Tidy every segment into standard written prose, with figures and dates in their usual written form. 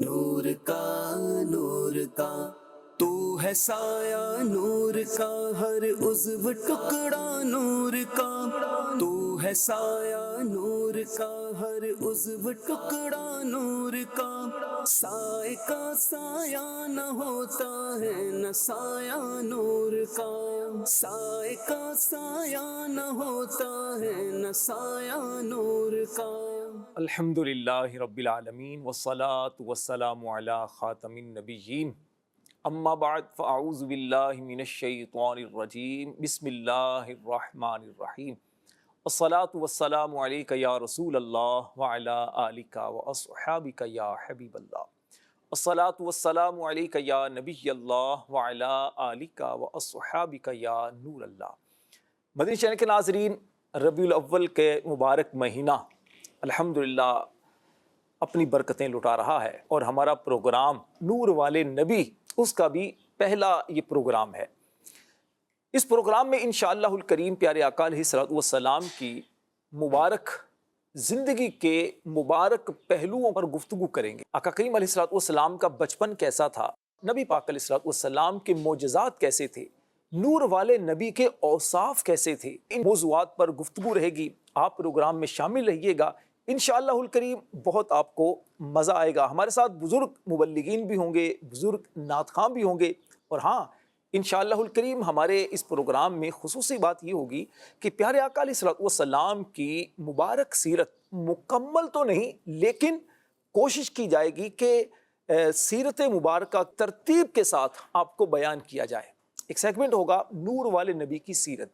نور کا نور کا تو ہے سایہ نور کا، ہر عضو ٹکڑا نور کا تو ہے سایہ نور کا، ہر عضو ٹکڑا نور کا، سائے کا سایہ نہ ہوتا ہے نہ سایہ نور کا، سائے کا سایہ نہ ہوتا ہے نہ سایہ نور کا۔ الحمد للہ رب العالمین والصلاة والسلام علی خاتم النبیین، اما بعد فاعوذ باللہ من الشیطان الرجیم، بسم اللہ الرحمن الرحیم، الصلاة والسلام علیک یا رسول اللہ وعلی آلک واصحابک یا حبیب اللہ، الصلاة والسلام علیک یا نبی اللہ وعلی آلک واصحابک یا نور اللہ۔ مدنی چینل کے ناظرین، ربیع الاول کے مبارک مہینہ الحمدللہ اپنی برکتیں لٹا رہا ہے، اور ہمارا پروگرام نور والے نبی اس کا بھی پہلا یہ پروگرام ہے۔ اس پروگرام میں انشاءاللہ الکریم پیارے آقا علیہ الصلوۃ والسلام کی مبارک زندگی کے مبارک پہلوؤں پر گفتگو کریں گے۔ آقا کریم علیہ الصلوۃ والسلام کا بچپن کیسا تھا، نبی پاک علیہ الصلوۃ والسلام کے معجزات کیسے تھے، نور والے نبی کے اوصاف کیسے تھے، ان موضوعات پر گفتگو رہے گی۔ آپ پروگرام میں شامل رہیے گا، انشاءاللہ الکریم بہت آپ کو مزہ آئے گا۔ ہمارے ساتھ بزرگ مبلغین بھی ہوں گے، بزرگ نعت خواں بھی ہوں گے، اور ہاں انشاءاللہ الکریم ہمارے اس پروگرام میں خصوصی بات یہ ہوگی کہ پیارے آقا علیہ الصلوۃ والسلام کی مبارک سیرت مکمل تو نہیں، لیکن کوشش کی جائے گی کہ سیرت مبارکہ ترتیب کے ساتھ آپ کو بیان کیا جائے۔ ایک سیگمنٹ ہوگا نور والے نبی کی سیرت،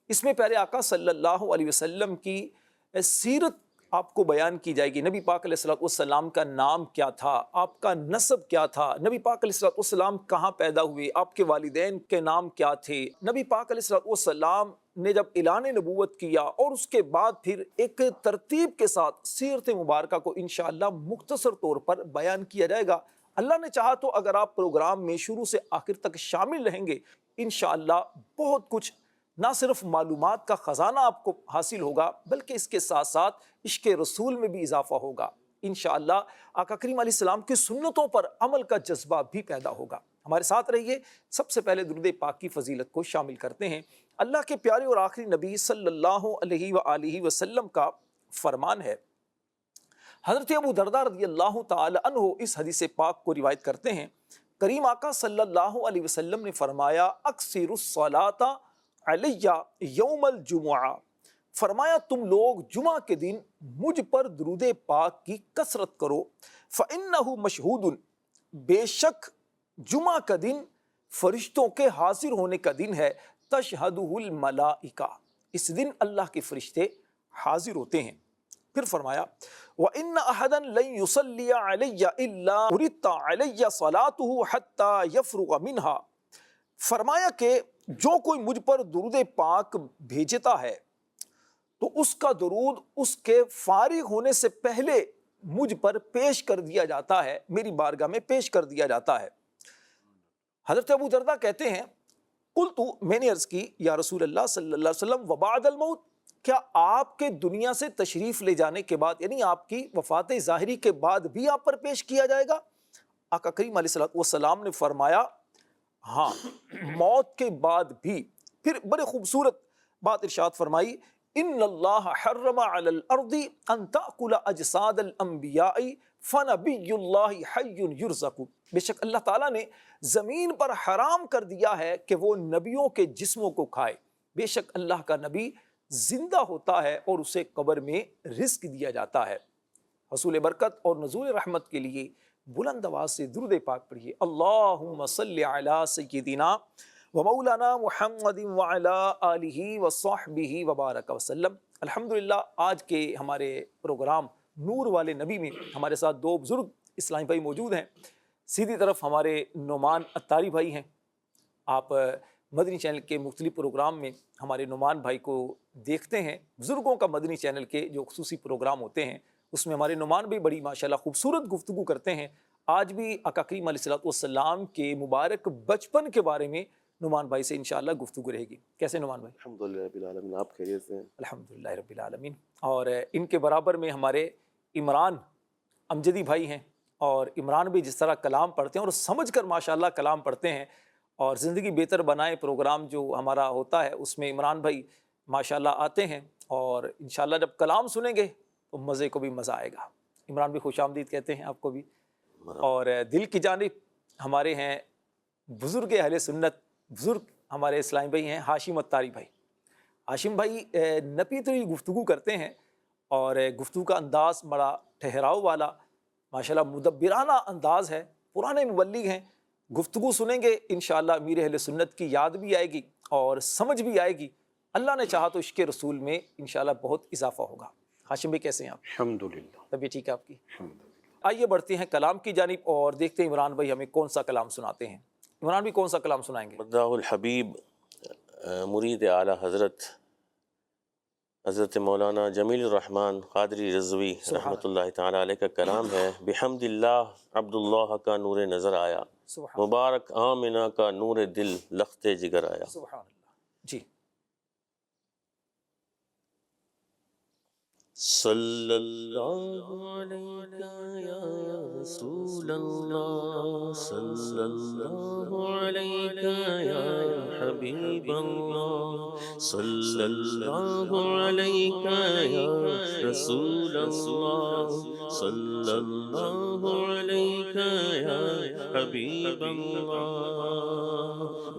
اس میں پیارے آقا صلی اللہ علیہ وسلم کی سیرت آپ کو بیان کی جائے گی۔ نبی پاک علیہ الصلوۃ والسلام کا نام کیا تھا، آپ کا نسب کیا تھا، نبی پاک علیہ الصلوۃ والسلام کہاں پیدا ہوئے، آپ کے والدین کے نام کیا تھے، نبی پاک علیہ الصلوۃ والسلام نے جب اعلان نبوت کیا، اور اس کے بعد پھر ایک ترتیب کے ساتھ سیرت مبارکہ کو انشاءاللہ مختصر طور پر بیان کیا جائے گا۔ اللہ نے چاہا تو اگر آپ پروگرام میں شروع سے آخر تک شامل رہیں گے، انشاءاللہ بہت کچھ نہ صرف معلومات کا خزانہ آپ کو حاصل ہوگا، بلکہ اس کے ساتھ ساتھ عشق رسول میں بھی اضافہ ہوگا۔ انشاءاللہ آقا کریم علیہ السلام کی سنتوں پر عمل کا جذبہ بھی پیدا ہوگا۔ ہمارے ساتھ رہیے۔ سب سے پہلے درود پاک کی فضیلت کو شامل کرتے ہیں۔ اللہ کے پیارے اور آخری نبی صلی اللہ علیہ وآلہ وسلم کا فرمان ہے، حضرت ابو درداء رضی اللہ تعالی عنہ اس حدیث پاک کو روایت کرتے ہیں، کریم آقا صلی اللہ علیہ وسلم نے فرمایا، اکثر الصلاۃ علیہ یوم الجمعہ، فرمایا تم لوگ جمعہ کے دن مجھ پر درود پاک کی کثرت کرو، فإنہ مشہود، بے شک جمعہ کا دن فرشتوں کے حاضر ہونے کا دن ہے، تشہدہ الملائکہ، اس دن اللہ کے فرشتے حاضر ہوتے ہیں۔ پھر فرمایا وَإِنَّ أَحَدًا لَن يُصَلِّيَ عَلَيَّ إِلَّا أُرِدَّ عَلَيَّ صَلَاتُهُ حَتَّى يَفْرُغَ مِنْهَا، فرمایا کہ جو کوئی مجھ پر درود پاک بھیجتا ہے تو اس کا درود اس کے فارغ ہونے سے پہلے مجھ پر پیش کر دیا جاتا ہے، میری بارگاہ میں پیش کر دیا جاتا ہے۔ حضرت ابو درداء کہتے ہیں، قلت، میں نے عرض کی، یا رسول اللہ صلی اللہ علیہ وسلم، وبعد الموت، کیا آپ کے دنیا سے تشریف لے جانے کے بعد، یعنی آپ کی وفات ظاہری کے بعد بھی آپ پر پیش کیا جائے گا؟ آقا کریم علیہ الصلوۃ والسلام نے فرمایا ہاں، موت کے بعد بھی۔ پھر بڑے خوبصورت بات ارشاد فرمائی، ان اللہ حرم علی الارض ان تأکل اجساد الانبیاء فنبی اللہ حی یرزق، بے شک اللہ تعالیٰ نے زمین پر حرام کر دیا ہے کہ وہ نبیوں کے جسموں کو کھائے، بے شک اللہ کا نبی زندہ ہوتا ہے اور اسے قبر میں رزق دیا جاتا ہے۔ حصول برکت اور نزول رحمت کے لیے بلند آواز سے درود پاک پڑھیے، اللہم صلی علی سیدنا و مولانا محمد وعلی آلہ وصحبہ وبارک وسلم۔ الحمدللہ آج کے ہمارے پروگرام نور والے نبی میں ہمارے ساتھ دو بزرگ اسلامی بھائی موجود ہیں۔ سیدھی طرف ہمارے نعمان اتاری بھائی ہیں۔ آپ مدنی چینل کے مختلف پروگرام میں ہمارے نعمان بھائی کو دیکھتے ہیں۔ بزرگوں کا مدنی چینل کے جو خصوصی پروگرام ہوتے ہیں اس میں ہمارے نعمان بھی بڑی ماشاءاللہ خوبصورت گفتگو کرتے ہیں۔ آج بھی آقا کریم علیہ الصلوۃ والسلام کے مبارک بچپن کے بارے میں نعمان بھائی سے انشاءاللہ گفتگو رہے گی۔ کیسے نعمان بھائی؟ الحمدللہ رب العالمین، آپ خیریت سے ہیں؟ الحمدللہ رب العالمین۔ اور ان کے برابر میں ہمارے عمران امجدی بھائی ہیں، اور عمران بھی جس طرح کلام پڑھتے ہیں اور سمجھ کر ماشاءاللہ کلام پڑھتے ہیں، اور زندگی بہتر بنائے پروگرام جو ہمارا ہوتا ہے اس میں عمران بھائی ماشاءاللہ آتے ہیں، اور انشاءاللہ جب کلام سنیں گے تو مزے کو بھی مزہ آئے گا۔ عمران بھی خوش آمدید کہتے ہیں آپ کو بھی۔ اور دل کی جانب ہمارے ہیں بزرگ اہل سنت، بزرگ ہمارے اسلامی بھائی ہیں ہاشم اتاری بھائی۔ ہاشم بھائی نپی تری گفتگو کرتے ہیں، اور گفتگو کا انداز بڑا ٹھہراؤ والا، ماشاءاللہ مدبرانہ انداز ہے، پرانے مبلغ ہیں۔ گفتگو سنیں گے انشاءاللہ امیر اہل سنت کی یاد بھی آئے گی اور سمجھ بھی آئے گی، اللہ نے چاہا تو عشق رسول میں انشاءاللہ بہت اضافہ ہوگا۔ ہاشم بھائی کیسے ہیں آپ؟ الحمدللہ طبیعت ٹھیک ہے آپ کی؟ آئیے بڑھتے ہیں کلام کی جانب اور دیکھتے ہیں عمران بھائی ہمیں کون سا کلام سناتے ہیں۔ عمران بھائی کون سا کلام سنائیں گے؟ مداح الحبیب مرید اعلیٰ حضرت مولانا جمیل الرحمن قادری رضوی رحمۃ اللہ تعالیٰ علیہ کا کلام ہے۔ بحمد اللہ عبداللہ کا نور نظر آیا، سبحان مبارک آمنہ کا نور دل لخت جگر آیا۔ سبحان اللہ جی۔ صلی اللہ علیہ یا رسول اللہ، صلی اللہ علیہ یا حبیب اللہ، صلی اللہ علیہ یا رسول اللہ، صلی اللہ علیہ یا حبیب اللہ۔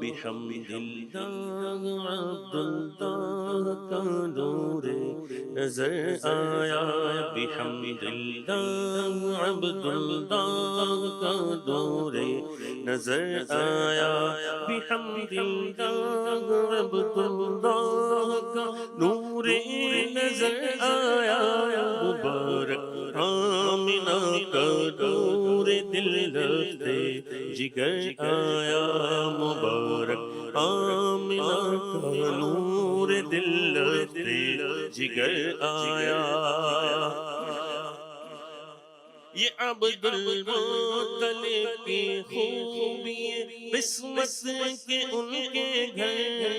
بحمد اللہ عبداللہ کا نور نظر آیا، بحمد اللہ عبداللہ کا نور نظر آیا، بحمد اللہ عبداللہ کا نور نظر آیا، مبارک آمنہ کا نور دل لخت جگر آیا، مبارک آمنہ کا نور دل لخت جگر آیا۔ یہ عبد المطلب کی خوبی قسمت کے ان کے گھر،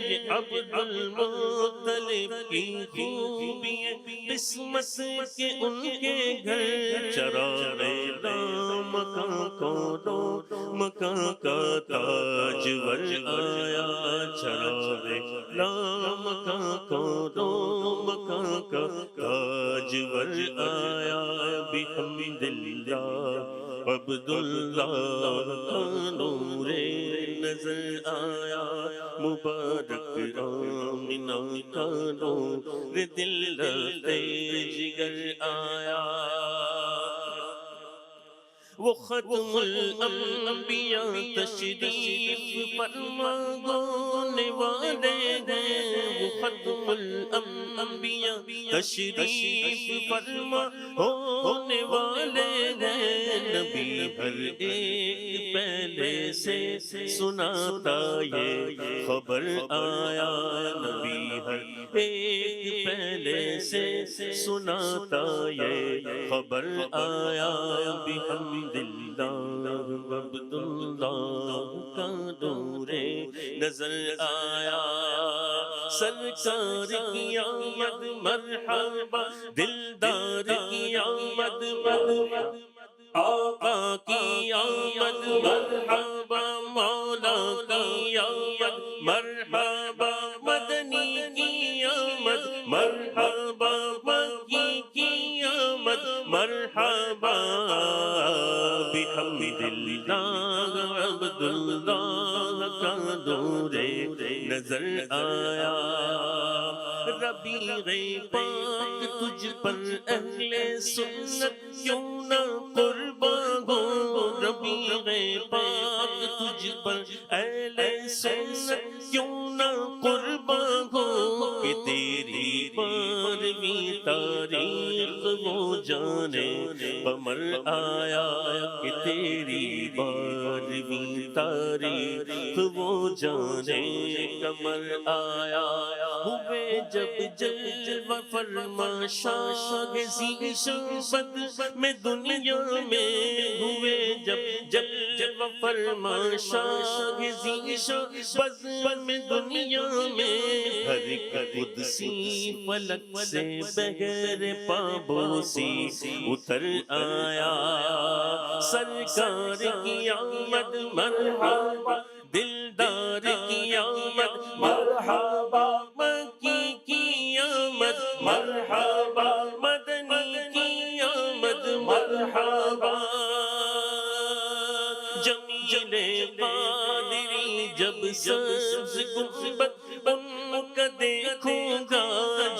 یہ عبد المطلب کی خوبی قسمت کے ان کے گھر، چراغ مکان کو مکان کا تاجور آیا، چراغ مکان کو مکان کا تاجور آیا، بحمد اللہ عبداللہ کا نور نظر آیا، مبارک آمنہ کا نور دل لخت جگر آیا۔ وہ ختم الانبیاء تشریف فرما ہونے والے ہیں، وہ ختم الانبیاء تشریف فرما ہونے والے ہیں، نبی ہر ایک پہلے سے سناتا یہ خبر آیا، نبی ہر ایک پہلے سے سناتا یہ خبر آیا، بحمد اللہ عبداللہ کا نور نظر آیا۔ سرکار کی آمد مرحبا، دلدار کی آمد آقا کی آمد مرحبا، مولا کی آمد مرحبا، مدنی کی آمد مرحبا، مکی کی آمد مرحبا، بحمد اللہ عبداللہ کا نور نظر آیا۔ ربیع پاک تجھ پر اہل سنت کیوں نہ قربان ہو، ربیع پاک تجھ پر اہل سنت کیوں نہ قربان ہو، کہ تیری بارہویں تاریخ وہ جانے قمر آیا، کہ تیری بارہویں تاریخ وہ جانے قمر آیا۔ ہوئے جب جلوہ فرما شاہ ذی شوبت میں دنیا میں، ہوئے جب جلوہ فرما شاہ ذی شوبت میں دنیا میں، ہر قدسی فلک سے بغیر پابوسی اتر آیا سرکار کی آمد مرحبا دلدار کی آمد مرحبا مکی کی آمد مرحبا مدنی کی آمد مرحبا جمیل قادری جب سبز گنبد ان کا دیکھوں گا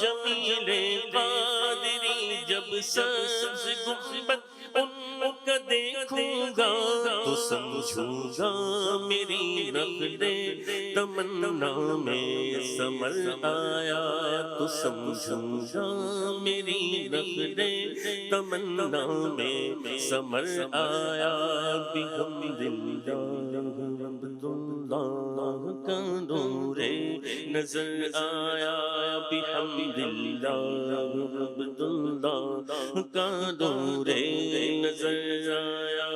جمیل قادری جب سبز گنبد ان کا دیکھوں گا تو سمجھوں گا میری نقل تمنا میں ثمر آیا تو سمجھوں گا میری نقل تمنا میں ثمر آیا بحمد اللہ کا نور نظر آیا بحمد اللہ کا نور نظر آیا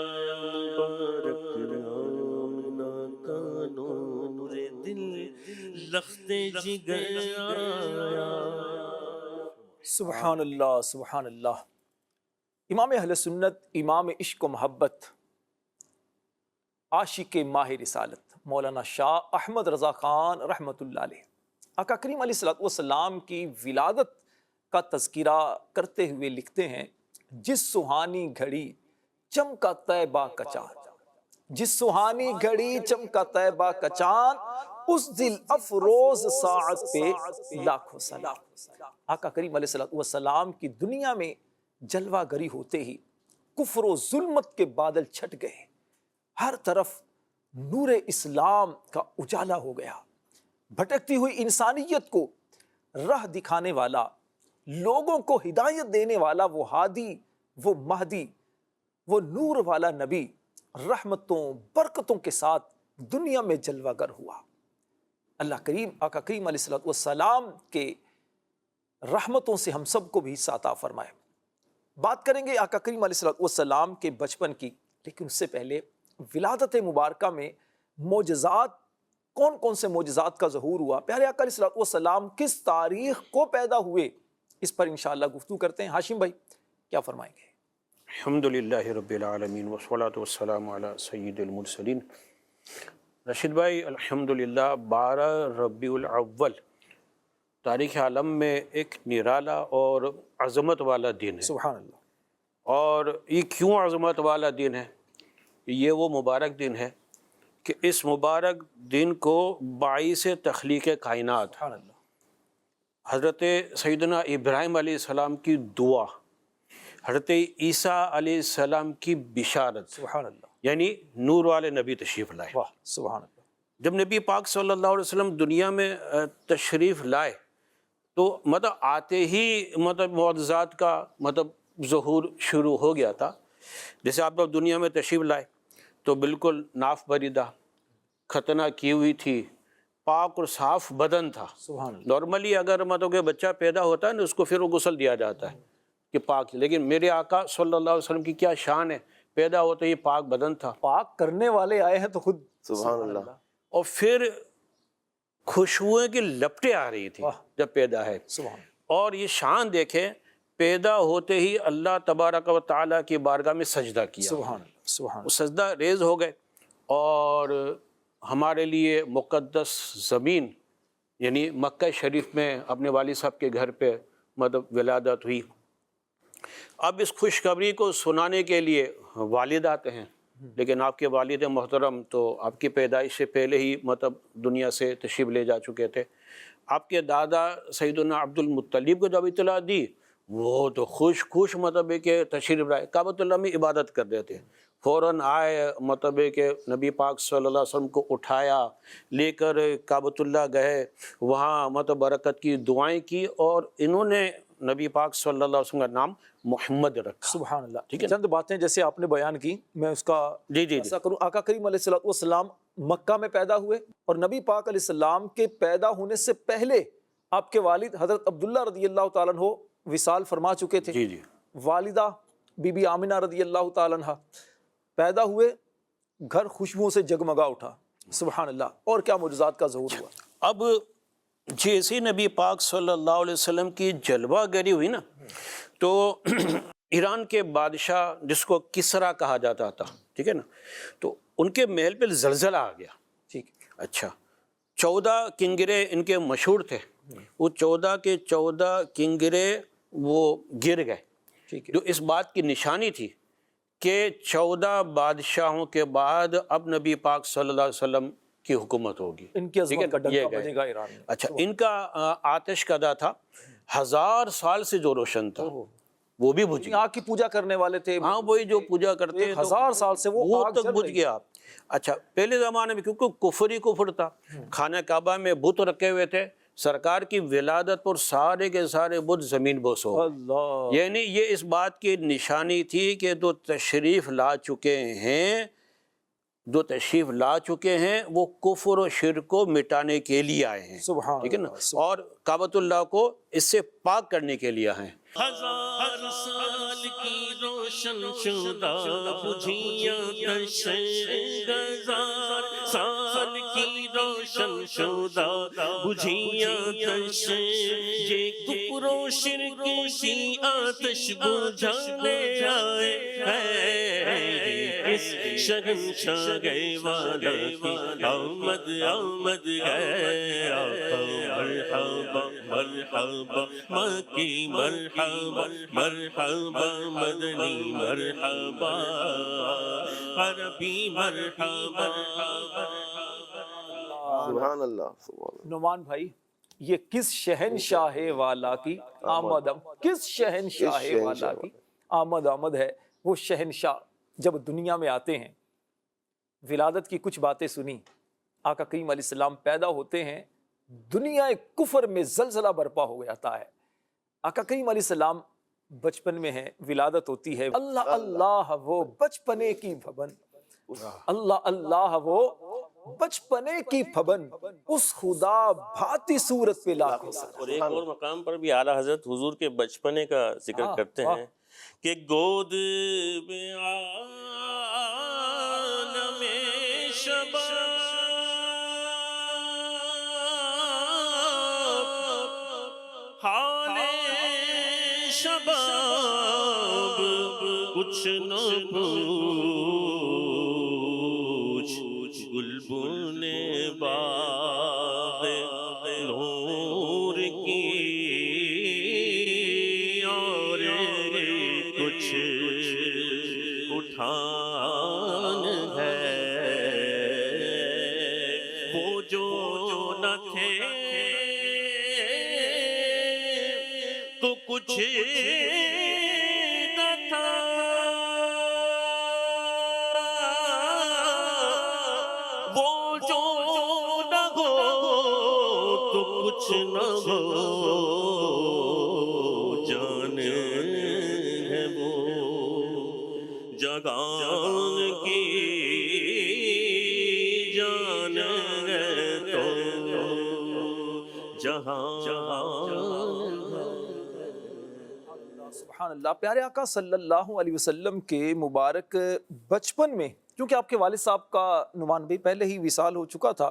مبارک آمنہ کا نور دل لخت جگر آیا. سبحان اللہ سبحان اللہ. امام اہل سنت، امام عشق و محبت، عاشق ماہ رسالت مولانا شاہ احمد رضا خان رحمۃ اللہ علیہ آقا کریم علیہ الصلوۃ والسلام کی ولادت کا تذکرہ کرتے ہوئے لکھتے ہیں، جس سہانی گھڑی چمکا طیبہ کا چاند، جس سہانی گھڑی چمکا طیبہ کا چاند، اس دل افروز ساعت پہ لاکھوں سلام. آقا کریم علیہ الصلوۃ والسلام کی دنیا میں جلوہ گری ہوتے ہی کفر و ظلمت کے بادل چھٹ گئے، ہر طرف نور اسلام کا اجالا ہو گیا. بھٹکتی ہوئی انسانیت کو راہ دکھانے والا، لوگوں کو ہدایت دینے والا وہ ہادی، وہ مہدی، وہ نور والا نبی رحمتوں برکتوں کے ساتھ دنیا میں جلوہ گر ہوا. اللہ کریم آقا کریم علیہ الصلوۃ والسلام کے رحمتوں سے ہم سب کو بھی حصہ عطا فرمائے. بات کریں گے آقا کریم علیہ الصلوۃ والسلام کے بچپن کی، لیکن اس سے پہلے ولادت مبارکہ میں معجزات، کون کون سے معجزات کا ظہور ہوا، پیارے آقا علیہ الصلوۃ والسلام کس تاریخ کو پیدا ہوئے، اس پر انشاءاللہ گفتگو کرتے ہیں. ہاشم بھائی کیا فرمائیں گے؟ الحمدللہ رب العالمین والصلاة والسلام علی سید المرسلین. رشید بھائی الحمدللہ 12 ربیع الاول تاریخ عالم میں ایک نرالا اور عظمت والا دن ہے. سبحان اللہ. اور یہ کیوں عظمت والا دن ہے؟ یہ وہ مبارک دن ہے کہ اس مبارک دن کو باعث تخلیق کائنات سبحان اللہ. حضرت سیدنا ابراہیم علیہ السلام کی دعا، حضرت عیسیٰ علیہ السلام کی بشارت، سبحان اللہ. یعنی نور والے نبی تشریف لائے. واہ سبحان اللہ. جب نبی پاک صلی اللہ علیہ وسلم دنیا میں تشریف لائے تو آتے ہی معجزات کا ظہور شروع ہو گیا تھا. جیسے آپ لوگ دنیا میں تشریف لائے تو بالکل ناف بریدہ، ختنہ کی ہوئی تھی، پاک اور صاف بدن تھا. سبحان اللہ. نارملی اگر کہ بچہ پیدا ہوتا ہے نا اس کو پھر وہ غسل دیا جاتا ہے کہ پاک، لیکن میرے آقا صلی اللہ علیہ وسلم کی کیا شان ہے، پیدا ہوتے ہی پاک بدن تھا. پاک کرنے والے آئے ہیں تو خود سبحان اللہ. اور پھر خوشبوئیں کی لپٹیں آ رہی تھی جب پیدا ہے. سبحان. اور یہ شان دیکھیں، پیدا ہوتے ہی اللہ تبارک و تعالیٰ کی بارگاہ میں سجدہ کیا. سبحان اللہ. سبحان وہ سجدہ ریز ہو گئے اور ہمارے لیے مقدس زمین یعنی مکہ شریف میں اپنے والد صاحب کے گھر پہ ولادت ہوئی. اب اس خوشخبری کو سنانے کے لیے والد آتے ہیں، لیکن آپ کے والد محترم تو آپ کی پیدائش سے پہلے ہی دنیا سے تشریف لے جا چکے تھے. آپ کے دادا سیدنا عبد المطلب کو جب اطلاع دی وہ تو خوش کہ تشریف لائے، کعبۃ اللہ میں عبادت کر رہے تھے. فوراً آئے کہ نبی پاک صلی اللہ علیہ وسلم کو اٹھایا، لے کر کعبۃ اللہ گئے، وہاں برکت کی دعائیں کی اور انہوں نے نبی پاک صلی اللہ علیہ وسلم کا نام محمد رکھا. سبحان اللہ. ٹھیک ہے. چند باتیں جیسے آپ نے بیان کی میں اس کا جی ایسا کروں. آقا کریم علیہ الصلوۃ والسلام مکہ میں پیدا ہوئے اور نبی پاک علیہ السلام کے پیدا ہونے سے پہلے آپ کے والد حضرت عبداللہ رضی اللہ تعالیٰ عنہ وصال فرما چکے تھے. جی. والدہ بی بی آمنہ رضی اللہ تعالیٰ عنہ پیدا ہوئے، گھر خوشبوؤں سے جگمگا اٹھا. سبحان اللہ. اور کیا معجزات کا ظہور ہوا. اب جیسے نبی پاک صلی اللہ علیہ وسلم کی جلوہ گری ہوئی نا تو ایران کے بادشاہ جس کو کسرا کہا جاتا تھا، ٹھیک ہے نا، تو ان کے محل پہ زلزلہ آ گیا. ٹھیک. اچھا 14 کنگرے ان کے مشہور تھے، وہ 14 کے 14 کنگرے وہ گر گئے، ٹھیک ہے. جو اس بات کی نشانی تھی کہ 14 بادشاہوں کے بعد اب نبی پاک صلی اللہ علیہ وسلم کی حکومت ہوگی. ان کی ٹھیک ہے عظمت کا نا؟ یہ ڈنکا گئے. بجے گا ایران میں. اچھا ان کا آتش کدا تھا 1000 سال سے جو روشن تھا وہ بھی بجھ گیا. آگ کی پوجا کرنے والے تھے، ہاں وہی جو پوجا کرتے ہیں 1000 سال سے وہ آگ تک جل بجھ رہی. گیا. اچھا پہلے زمانے میں کیونکہ کفر ہی کفر تھا، خانہ کعبہ میں بت رکھے ہوئے تھے، سرکار کی ولادت پر سارے کے سارے بت زمین بوس ہو گئے. اللہ. یعنی یہ اس بات کی نشانی تھی کہ جو تشریف لا چکے ہیں، جو تشریف لا چکے ہیں وہ کفر و شرک کو مٹانے کے لیے آئے ہیں. سبحان ٹھیک ہے نا، اللہ. اور کعبۃ اللہ کو اس سے پاک کرنے کے لیے آئے ہیں. 1000 سال کی روشن شدہ بجھیاں دشت، 1000 سال کی روشن شدہ بجھیاں دشت، یہ کفر و شرک کی آتش بجھانے آئے ہیں. اس شہنشاہ والا کی آمد آمد ہے. مرحبا مرحبا مکی مرحبا مرحبا مدنی مرحبا عربی مرحبا. سبحان اللہ سبحان اللہ. نعمان بھائی، یہ کس شہنشاہ والا کی آمد، کس شہنشاہ والا کی آمد آمد ہے. وہ شہنشاہ جب دنیا میں آتے ہیں، ولادت کی کچھ باتیں سنی، آقا کریم علیہ السلام پیدا ہوتے ہیں، دنیا کفر میں زلزلہ برپا ہو جاتا ہے. آقا کریم علیہ السلام بچپن میں ہیں، ولادت ہوتی ہے. اللہ اللہ وہ بچپنے کی بھون، اللہ اللہ وہ بچپنے کی بھون، اس خدا بھاتی صورت پہ لاکھوں سلام. اور ایک اور مقام پر بھی اعلیٰ حضرت حضور کے بچپنے کا ذکر کرتے ہیں کہ گود میں عالم شباب حال شباب کچھ نہ پوچھ، گلبن باغ نور کی اور کچھ اٹھان ہے. وہ جو نہ تھے تو کچھ نہ تھا، وہ جو نہ ہو تو کچھ نہ ہو. جان ہے وہ جگان کی جان ہے تو جہاں. سبحان اللہ. پیارے آقا صلی اللہ علیہ وسلم کے مبارک بچپن میں، کیونکہ آپ کے والد صاحب کا نعمان بھائی پہلے ہی وصال ہو چکا تھا،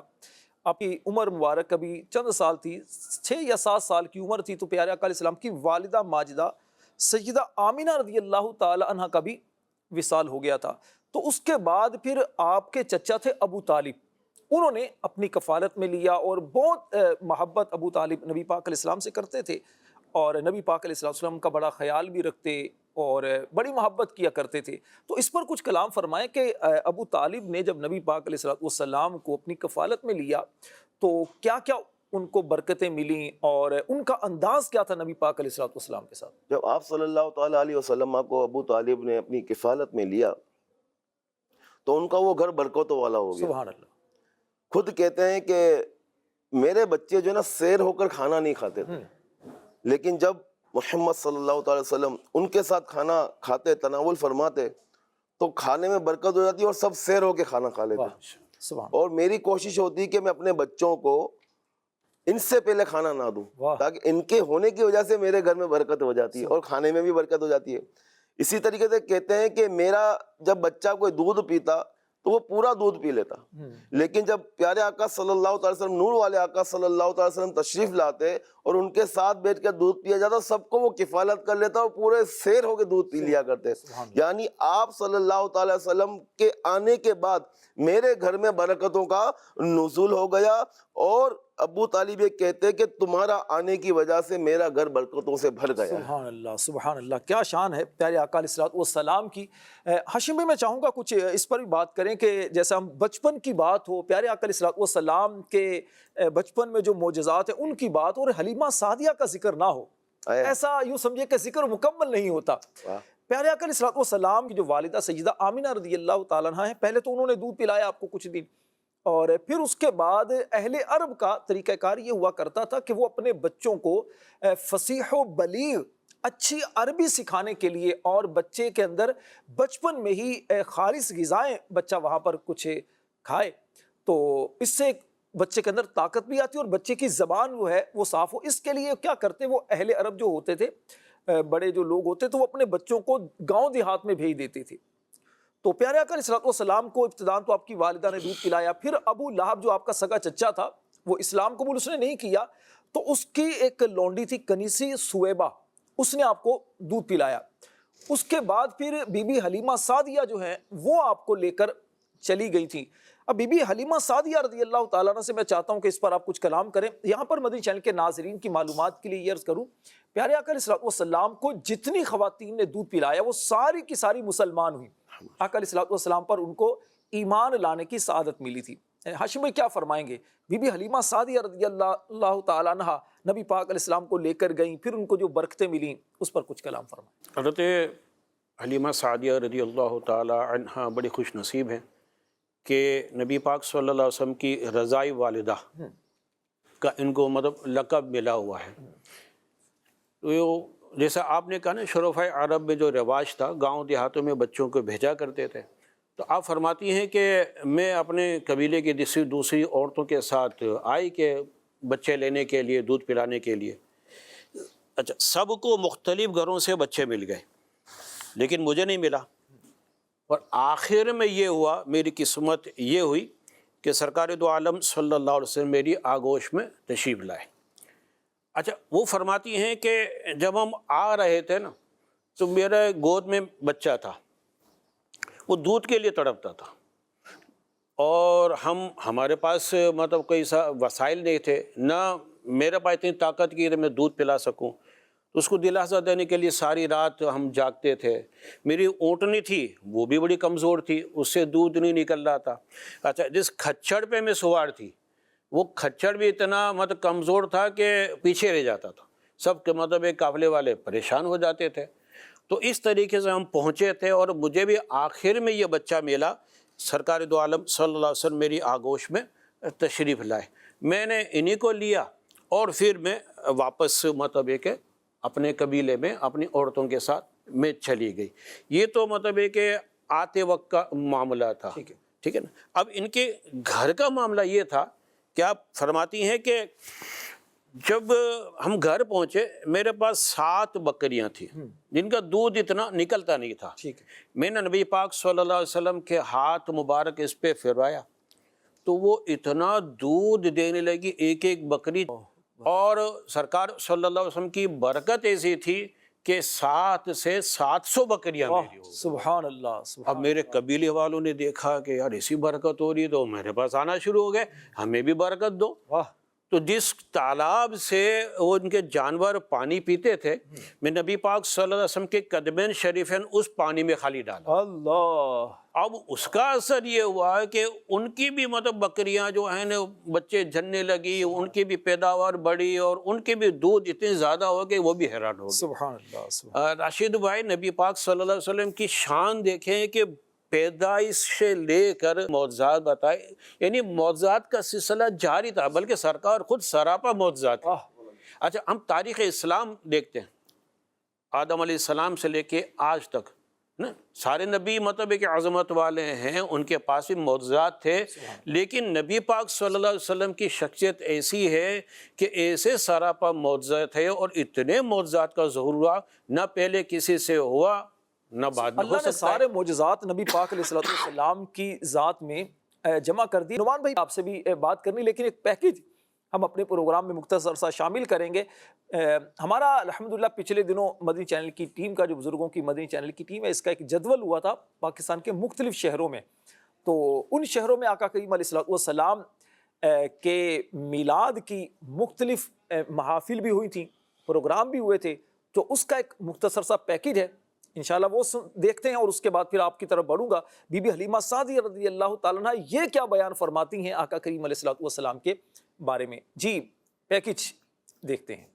آپ کی عمر مبارک ابھی چند سال تھی، 6 یا 7 سال کی عمر تھی، تو پیارے آقا علیہ السلام کی والدہ ماجدہ سیدہ آمینہ رضی اللہ تعالی عنہ کا بھی وصال ہو گیا تھا. تو اس کے بعد پھر آپ کے چچا تھے ابو طالب، انہوں نے اپنی کفالت میں لیا اور بہت محبت ابو طالب نبی پاک علیہ السلام سے کرتے تھے، اور نبی پاک علیہ السلام کا بڑا خیال بھی رکھتے اور بڑی محبت کیا کرتے تھے. تو اس پر کچھ کلام فرمائیں کہ ابو طالب نے جب نبی پاک علیہ السلام کو اپنی کفالت میں لیا تو کیا کیا ان کو برکتیں ملیں اور ان کا انداز کیا تھا نبی پاک علیہ السلام کے ساتھ؟ جب آپ صلی اللہ تعالیٰ علیہ وسلم کو ابو طالب نے اپنی کفالت میں لیا تو ان کا وہ گھر برکتوں والا ہو گیا. سبحان اللہ. خود کہتے ہیں کہ میرے بچے جو ہے نا سیر ہو کر کھانا نہیں کھاتے تھے، لیکن جب محمد صلی اللہ تعالی وسلم ان کے ساتھ کھانا کھاتے، تناول فرماتے، تو کھانے میں برکت ہو جاتی اور سب سیر ہو کے کھانا کھا لیتے. سبحان. اور میری کوشش ہوتی کہ میں اپنے بچوں کو ان سے پہلے کھانا نہ دوں، تاکہ ان کے ہونے کی وجہ سے میرے گھر میں برکت ہو جاتی ہے اور کھانے میں بھی برکت ہو جاتی ہے. اسی طریقے سے کہتے ہیں کہ میرا جب بچہ کوئی دودھ پیتا تو وہ پورا دودھ پی لیتا. لیکن جب پیارے آقا صلی اللہ تعالی وسلم، نور والے آقا صلی اللہ تعالی وسلم تشریف لاتے اور ان کے ساتھ بیٹھ کر دودھ پیا جاتا، سب کو وہ کفالت کر لیتا اور پورے سیر ہو کے دودھ پی لیا کرتے. یعنی آپ صلی اللہ تعالی وسلم کے آنے کے بعد میرے گھر میں برکتوں کا نزول ہو گیا، اور ابو طالب یہ کہتے کہ تمہارا آنے کی وجہ سے میرا گھر برکتوں سے بھر گیا. سبحان اللہ، سبحان اللہ، کیا شان ہے پیارے آقا علیہ الصلوۃ والسلام کی. ہاشم بھائی، میں چاہوں گا کچھ اس پر بھی بات کریں کہ جیسا ہم بچپن کی بات ہو، پیارے آقا علیہ الصلوۃ والسلام کے بچپن میں جو معجزات ہیں ان کی بات، اور حلیمہ سعدیہ کا ذکر نہ ہو، ایسا یوں سمجھے کہ ذکر مکمل نہیں ہوتا. پیارے آقا علیہ الصلوۃ والسلام کی جو والدہ سیدہ آمنہ رضی اللہ تعالیٰ عنہا ہیں، پہلے تو انہوں نے دودھ پلایا آپ کو کچھ دن، اور پھر اس کے بعد اہل عرب کا طریقہ کار یہ ہوا کرتا تھا کہ وہ اپنے بچوں کو فصیح و بلیغ اچھی عربی سکھانے کے لیے، اور بچے کے اندر بچپن میں ہی خالص غذائیں بچہ وہاں پر کچھ کھائے، تو اس سے بچے کے اندر طاقت بھی آتی اور بچے کی زبان وہ ہے وہ صاف ہو. اس کے لیے کیا کرتے وہ اہل عرب جو ہوتے تھے، بڑے جو لوگ ہوتے تو وہ اپنے بچوں کو گاؤں دیہات میں بھیج دیتے تھے. تو پیارے آقا علیہ الصلوۃ والسلام کو ابتداءً تو آپ کی والدہ نے دودھ پلایا، پھر ابو لہب جو آپ کا سگا چچا تھا، وہ اسلام قبول اس نے نہیں کیا، تو اس کی ایک لونڈی تھی کنیسی سویبہ، اس نے آپ کو دودھ پلایا. اس کے بعد پھر بی بی حلیمہ سعدیہ جو ہیں وہ آپ کو لے کر چلی گئی تھی. اب بی بی حلیمہ سعدیہ رضی اللہ تعالیٰ عنہ سے میں چاہتا ہوں کہ اس پر آپ کچھ کلام کریں. یہاں پر مدنی چینل کے ناظرین کی معلومات کے لیے یہ عرض کروں، پیارے آقا علیہ الصلوۃ والسلام کو جتنی خواتین نے دودھ پلایا وہ ساری کی ساری مسلمان ہوئی. آقا علیہ الصلوۃ والسلام پر ان کو ایمان لانے کی سعادت ملی تھی. ہاشم بھائی کیا فرمائیں گے؟ بی بی حلیمہ سعدیہ رضی اللہ تعالیٰ عنہ نبی پاک علیہ السلام کو لے کر گئیں، پھر ان کو جو برکتیں ملیں اس پر کچھ کلام فرمائیں. حضرت حلیمہ سعدیہ رضی اللہ تعالی عنہا بڑی خوش نصیب ہیں کہ نبی پاک صلی اللہ علیہ وسلم کی رضائی والدہ کا ان کو مطلب لقب ملا ہوا ہے. تو جیسا آپ نے کہا نا، شرفۂ عرب میں جو رواج تھا، گاؤں دیہاتوں میں بچوں کو بھیجا کرتے تھے، تو آپ فرماتی ہیں کہ میں اپنے قبیلے کی دوسری عورتوں کے ساتھ آئی کہ بچے لینے کے لیے، دودھ پلانے کے لیے. اچھا، سب کو مختلف گھروں سے بچے مل گئے لیکن مجھے نہیں ملا، اور آخر میں یہ ہوا، میری قسمت یہ ہوئی کہ سرکار دو عالم صلی اللہ علیہ وسلم میری آغوش میں تشریف لائے. اچھا، وہ فرماتی ہیں کہ جب ہم آ رہے تھے نا تو میرے گود میں بچہ تھا، وہ دودھ کے لیے تڑپتا تھا، اور ہمارے پاس مطلب کوئی سا وسائل نہیں تھے، نہ میرے پاس اتنی طاقت کی کہ میں دودھ پلا سکوں. تو اس کو دلاسا دینے کے لیے ساری رات ہم جاگتے تھے. میری اونٹنی تھی وہ بھی بڑی کمزور تھی، اس سے دودھ نہیں نکل رہا تھا. اچھا، جس کھچڑ پہ میں سوار تھی وہ کھچڑ بھی اتنا مطلب کمزور تھا کہ پیچھے رہ جاتا تھا، سب کے مطلب ایک قافلے والے پریشان ہو جاتے تھے. تو اس طریقے سے ہم پہنچے تھے، اور مجھے بھی آخر میں یہ بچہ ملا. سرکار دو عالم صلی اللہ علیہ وسلم میری آغوش میں تشریف لائے، میں نے انہی کو لیا، اور پھر میں واپس مطلب کہ اپنے قبیلے میں اپنی عورتوں کے ساتھ میں چلی گئی. یہ تو مطلب کہ آتے وقت کا معاملہ تھا، ٹھیک ہے نا. اب ان کے گھر کا معاملہ یہ تھا کہ آپ فرماتی ہیں کہ جب ہم گھر پہنچے میرے پاس 7 بکریاں تھیں جن کا دودھ اتنا نکلتا نہیں تھا. میں نے نبی پاک صلی اللہ علیہ وسلم کے ہاتھ مبارک اس پہ پھروایا تو وہ اتنا دودھ دینے لگی ایک ایک بکری، اور سرکار صلی اللہ علیہ وسلم کی برکت ایسی تھی کہ 700 سے 700 بکریاں میری ہو گئی. سبحان اللہ. اب میرے قبیلے والوں نے دیکھا کہ یار ایسی برکت ہو رہی ہے، تو میرے پاس آنا شروع ہو گئے، ہمیں بھی برکت دو. تو جس تالاب سے وہ ان کے جانور پانی پیتے تھے، میں نبی پاک صلی اللہ علیہ وسلم کے قدمین شریفین اس پانی میں خالی ڈالا. اللہ. اب اس کا اثر یہ ہوا کہ ان کی بھی مطلب بکریاں جو ہیں بچے جننے لگی، ان کی بھی پیداوار بڑھی، اور ان کے بھی دودھ اتنے زیادہ ہو گئے وہ بھی حیران ہو گئے. سبحان اللہ. راشد بھائی، نبی پاک صلی اللہ علیہ وسلم کی شان دیکھیں کہ پیدائش سے لے کر معجزات بتائے، یعنی معجزات کا سلسلہ جاری تھا، بلکہ سرکار خود سراپا معجزات. اچھا، ہم تاریخ اسلام دیکھتے ہیں، آدم علیہ السلام سے لے کے آج تک نا سارے نبی مطلب کہ عظمت والے ہیں، ان کے پاس بھی معجزات تھے، لیکن نبی پاک صلی اللہ علیہ وسلم کی شخصیت ایسی ہے کہ ایسے سراپا معجزات ہے، اور اتنے معجزات کا ظہور ہوا نہ پہلے کسی سے ہوا نہ بعد میں ہو اللہ نے سکتا ہے۔ سارے معجزات نبی پاک علیہ الصلوۃ والسلام کی ذات میں جمع کر دی۔ نعمان بھائی آپ سے بھی بات کرنی، لیکن ایک پیکیج ہم اپنے پروگرام میں مختصر سا شامل کریں گے۔ ہمارا الحمدللہ پچھلے دنوں مدنی چینل کی ٹیم کا، جو بزرگوں کی مدنی چینل کی ٹیم ہے، اس کا ایک جدول ہوا تھا پاکستان کے مختلف شہروں میں۔ تو ان شہروں میں آقا کریم علیہ الصلوۃ والسلام کے میلاد کی مختلف محافل بھی ہوئی تھیں، پروگرام بھی ہوئے تھے، تو اس کا ایک مختصر سا پیکیج ہے، انشاءاللہ وہ دیکھتے ہیں، اور اس کے بعد پھر آپ کی طرف بڑھوں گا۔ بی بی حلیمہ سعدیہ رضی اللہ تعالیٰ عنہ یہ کیا بیان فرماتی ہیں آقا کریم علیہ الصلوۃ والسلام کے بارے میں۔ جی پیکیج دیکھتے ہیں۔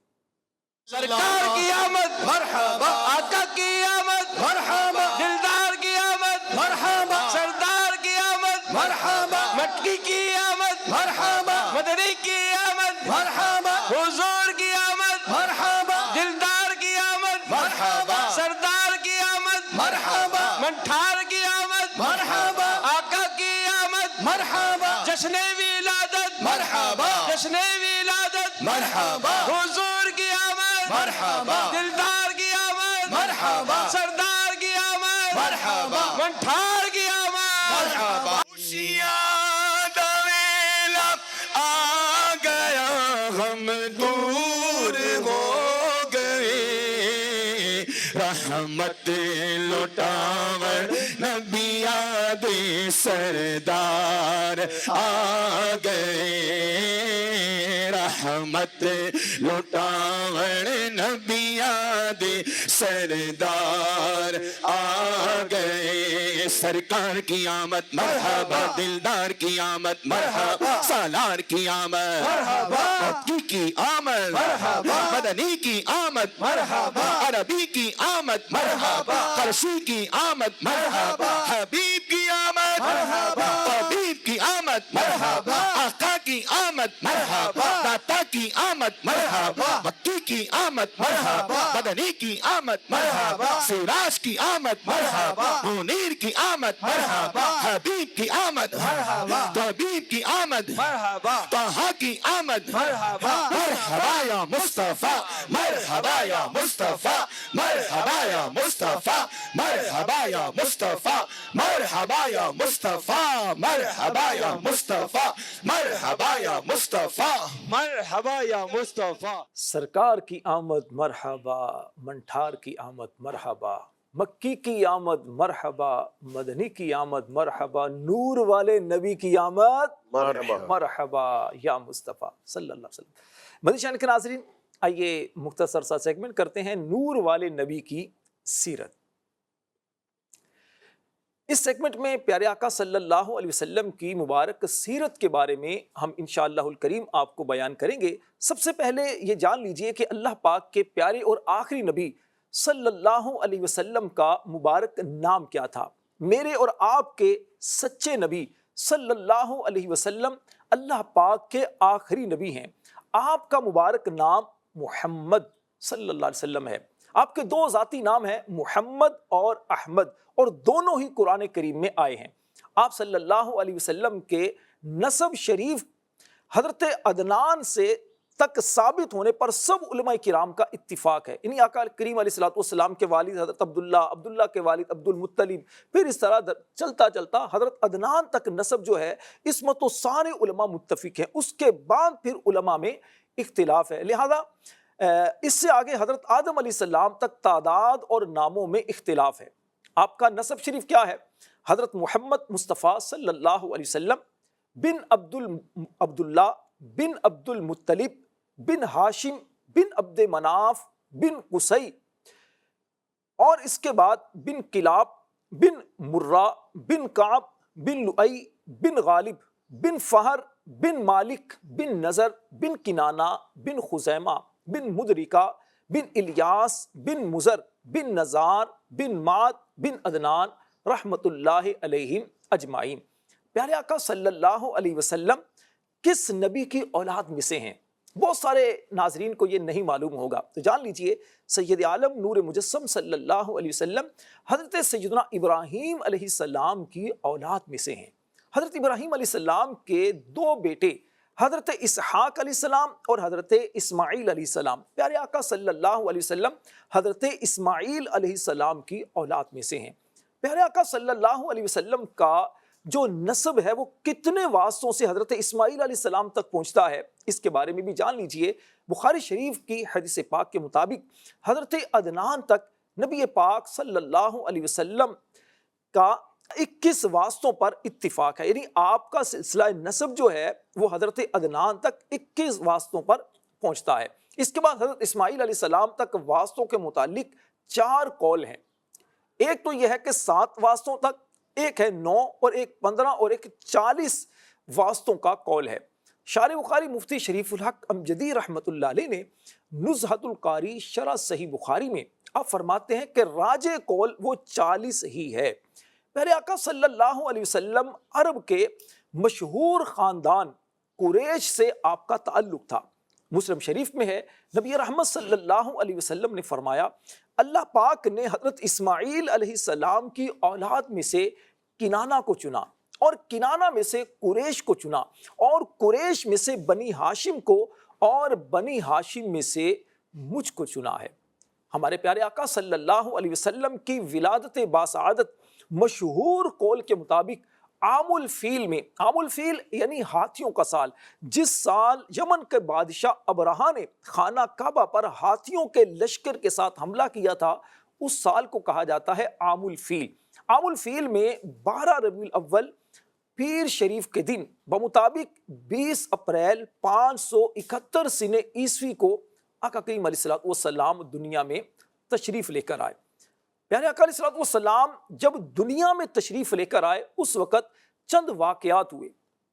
سرکار کی آمد مرحبا، آقا کی آمد مرحبا، دلدار کی آمد مرحبا، سردار کی آمد مرحبا، مٹکی کی آمد مرحبا، مدنی کی آمد مرحبا، حضور کی آمد مرحبا، دلدار کی آمد مرحبا، سردار کی آمد مرحبا، منٹھار کی آمد مرحبا، آقا کی آمد مرحبا، جشن ولادت مرحبا، جشن ولادت مرحبا، حضور کی آمد مرحبا، دلدار کی آمد مرحبا، سردار کی آمد مرحبا، منٹھار کی آمد مرحبا۔ خوشیاں دا ویلا آ گیا، غم دور ہو گئے، رحمت لٹاور نبیاں دے سردار آ گئے، رحمت لٹاور نبیاں دے سردار آ گئے، سرکار کی آمد مرحبا، دلدار کی آمد مرحبا، سالار کی آمد مرحبا، مکی کی آمد مرحبا، مدنی کی آمد مرحبا، عربی کی آمد مرحبا، فرشی کی آمد مرحبا، حبیب کی آمد مرحبا، طبیب کی آمد مرحبا، آقا کی آمد مرحبا، داتا کی آمد مرحبا، مکی کی آمد مرحبا، مدنی کی آمد مرحبا، سراج کی آمد مرحبا، منیر کی آمد مرحبا، حبیب کی آمد مرحبا، طبیب کی آمد مرحبا، طہا کی آمد مرحبا، مرحبا یا مصطفیٰ، مرحبا یا مصطفیٰ، مرحبا یا مصطفیٰ، مرحبا یا مصطفیٰ، مرحبا یا مصطفیٰ، مرحبا یا مصطفیٰ، مرحبا یا مصطفیٰ، مرحبا یا مصطفیٰ۔ سرکار کی آمد مرحبا، منٹھار کی آمد مرحبا، مکی کی آمد مرحبا، مدنی کی آمد مرحبا، نور والے نبی کی آمد مرحبا۔ مرحبا یا مصطفیٰ صلی اللہ علیہ وسلم۔ مدنی چینل کے ناظرین، آئیے مختصر سا سیگمنٹ کرتے ہیں نور والے نبی کی سیرت۔ اس سیگمنٹ میں پیارے آقا صلی اللہ علیہ وسلم کی مبارک سیرت کے بارے میں ہم انشاءاللہ الکریم آپ کو بیان کریں گے۔ سب سے پہلے یہ جان لیجئے کہ اللہ پاک کے پیارے اور آخری نبی صلی اللہ علیہ وسلم کا مبارک نام کیا تھا۔ میرے اور آپ کے سچے نبی صلی اللہ علیہ وسلم اللہ پاک کے آخری نبی ہیں۔ آپ کا مبارک نام محمد صلی اللہ علیہ وسلم ہے۔ آپ کے دو ذاتی نام ہیں، محمد اور احمد، اور دونوں ہی قرآن کریم میں آئے ہیں۔ آپ صلی اللہ علیہ وسلم کے نسب شریف حضرت عدنان سے تک ثابت ہونے پر سب علماء کرام کا اتفاق ہے۔ انہی آقا کریم علیہ السلام کے والد حضرت عبداللہ، عبداللہ کے والد عبد المطلب، پھر اس طرح چلتا چلتا حضرت عدنان تک نسب جو ہے اس میں تو سارے علماء متفق ہیں۔ اس کے بعد پھر علماء میں اختلاف ہے، لہذا اس سے آگے حضرت آدم علیہ السلام تک تعداد اور ناموں میں اختلاف ہے۔ آپ کا نسب شریف کیا ہے؟ حضرت محمد مصطفیٰ صلی اللہ علیہ وسلم بن عبداللہ بن عبد المطلب بن ہاشم بن عبد مناف بن قصی، اور اس کے بعد بن کلاب بن مرہ بن کعب بن لؤی بن غالب بن فہر بن مالک بن نظر بن کنانہ بن خزیمہ بن مدرکہ بن الیاس بن مزر بن نزار بن معد بن عدنان رحمت اللہ علیہم اجمعین۔ پیارے آقا صلی اللہ علیہ وسلم کس نبی کی اولاد میں سے ہیں؟ بہت سارے ناظرین کو یہ نہیں معلوم ہوگا، تو جان لیجئے سید عالم نور مجسم صلی اللہ علیہ وسلم حضرت سیدنا ابراہیم علیہ السلام کی اولاد میں سے ہیں۔ حضرت ابراہیم علیہ السلام کے دو بیٹے حضرت اسحاق علیہ السلام اور حضرت اسماعیل علیہ السلام، پیارے آقا صلی اللہ علیہ وسلم حضرت اسماعیل علیہ السلام کی اولاد میں سے ہیں۔ پیارے آقا صلی اللہ علیہ وسلم کا جو نسب ہے وہ کتنے واسطوں سے حضرت اسماعیل علیہ السلام تک پہنچتا ہے، اس کے بارے میں بھی جان لیجئے۔ بخاری شریف کی حدیث پاک کے مطابق حضرت عدنان تک نبی پاک صلی اللہ علیہ وسلم کا 21 واسطوں پر اتفاق ہے، یعنی آپ کا سلسلہ نسب جو ہے وہ حضرت عدنان تک 21 واسطوں پر پہنچتا ہے۔ اس کے بعد حضرت اسماعیل علیہ السلام تک واسطوں کے متعلق 4 قول ہیں۔ ایک تو یہ ہے کہ 7 واسطوں تک، ایک ہے 9 اور ایک 15 اور ایک 40 واسطوں کا قول ہے۔ شارح بخاری مفتی شریف الحق امجدی رحمۃ اللہ علیہ نے نزہۃ القاری شرح صحیح بخاری میں آپ فرماتے ہیں کہ راجح قول وہ 40 ہی ہے۔ پیارے آقا صلی اللہ علیہ وسلم عرب کے مشہور خاندان قریش سے آپ کا تعلق تھا۔ مسلم شریف میں ہے، نبی رحمت صلی اللہ علیہ وسلم نے فرمایا، اللہ پاک نے حضرت اسماعیل علیہ السلام کی اولاد میں سے کنانہ کو چنا، اور کنانہ میں سے قریش کو چنا، اور قریش میں سے بنی ہاشم کو، اور بنی ہاشم میں سے مجھ کو چنا ہے۔ ہمارے پیارے آقا صلی اللہ علیہ وسلم کی ولادت باسعادت مشہور قول کے مطابق عام الفیل میں، عام الفیل یعنی ہاتھیوں کا سال، جس سال یمن کے بادشاہ ابرہہ نے خانہ کعبہ پر ہاتھیوں کے لشکر کے ساتھ حملہ کیا تھا، اس سال کو کہا جاتا ہے عام الفیل۔ عام الفیل میں 12 ربیع الاول پیر شریف کے دن بمطابق 20 اپریل 571 سنہ عیسوی کو آقا کریم علیہ السلام دنیا میں تشریف لے کر آئے۔ پیارے آقا علیہ السلام جب دنیا میں تشریف لے کر آئے اس وقت چند واقعات ہوئے۔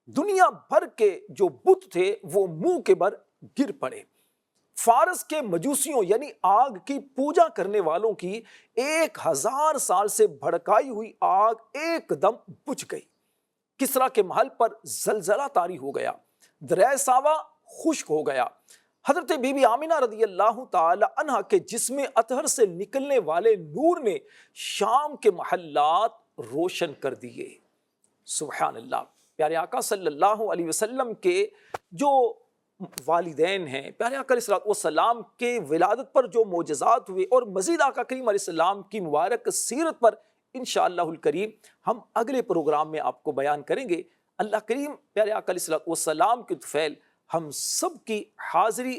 دنیا بھر کے جو بت تھے وہ منہ کے بر گر پڑے۔ فارس کے مجوسیوں یعنی آگ کی پوجا کرنے والوں کی 1000 سال سے بھڑکائی ہوئی آگ ایک دم بجھ گئی۔ کسریٰ کے محل پر زلزلہ طاری ہو گیا، دریائے ساوا خشک ہو گیا۔ حضرت بی بی آمنہ رضی اللہ تعالی عنہ کے جسم اطہر سے نکلنے والے نور نے شام کے محلات روشن کر دیے۔ سبحان اللہ۔ پیارے آقا صلی اللہ علیہ وسلم کے جو والدین ہیں، پیارے آقا علیہ السلام کے ولادت پر جو معجزات ہوئے، اور مزید آقا کریم علیہ السلام کی مبارک سیرت پر انشاءاللہ الکریم ہم اگلے پروگرام میں آپ کو بیان کریں گے۔ اللہ کریم پیارے آقا علیہ السلام کے طفیل ہم سب کی حاضری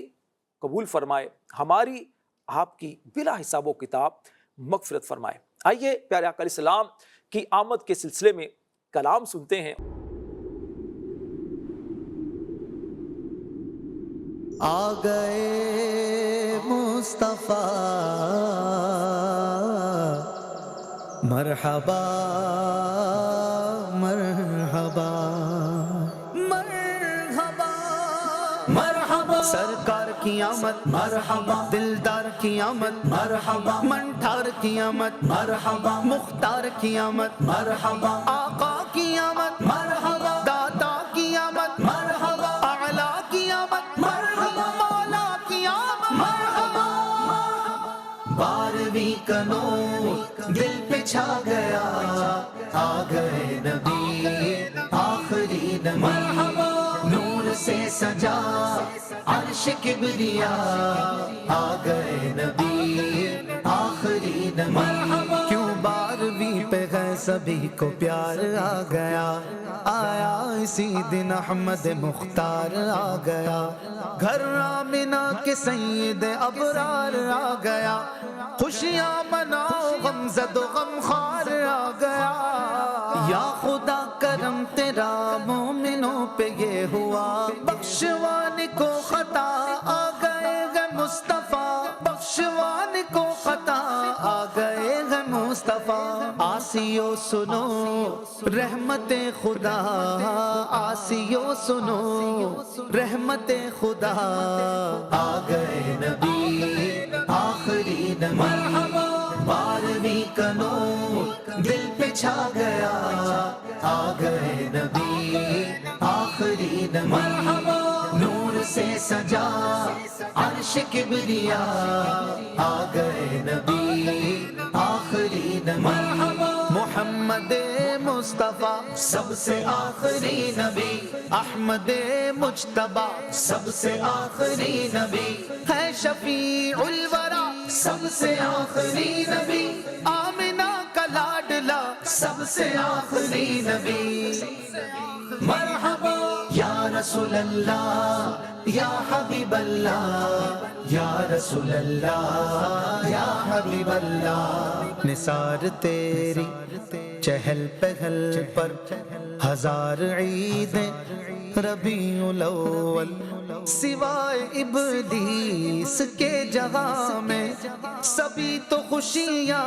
قبول فرمائے، ہماری آپ کی بلا حساب و کتاب مغفرت فرمائے۔ آئیے پیارے آقا علیہ السلام کی آمد کے سلسلے میں کلام سنتے ہیں۔ آ گئے مصطفیٰ مرحبا مرحبا مرحبا مرحبا، سرکار کی آمد مرحبا، دلدار کی آمد مرحبا، منٹھار کی آمد مرحبا، مختار کی آمد مرحبا، آقا کی آمد مرحبا، داتا کی آمد مرحبا، اعلیٰ کی آمد مرحبا، مولا کی آمد مرحبا۔ 12ویں کا نور دل پہ چھا گیا، آ گئے نبی آخری نبی، نور سے سجا عرش کبریا، آ گئے نبی آخری نبی۔ کیوں 12ویں پہ گئے سبھی کو پیار آ گیا، آیا اسی دن احمد مختار آ گیا، گھر آمنہ کے سید ابرار آ گیا، خوشیاں مناؤ غم زد و غم خوار آ گیا، یا خدا کرم تیرا مومنوں پہ یہ ہوا، بخشوان کو خطا آ گئے گے مصطفیٰ، بخشوان کو خطا آ گئے گے مصطفیٰ۔ آسیو سنو رحمت خدا، آسیو سنو رحمت خدا، آ گئے نبی آخری نبی، 12ویں کا نور دل پہ چھا گیا، آ گئے نبی آخری نبی، نور سے سجا عرش کبریا، آ گئے نبی آخری نبی، محمد مصطفیٰ سب سے آخری نبی، احمد مجتبیٰ سب سے آخری نبی، ہے شفیع الورا سب سے آخری نبی، آمنہ کا لاڈلا سب سے آخری نبی۔ مرحبا یا رسول اللہ یا حبیب اللہ، یا رسول اللہ یا حبیب اللہ، نثار تیری چہل پہل پر ہزار عیدیں ربیع الاول، سوائے ابلیس کے جہاں میں سبھی تو خوشیاں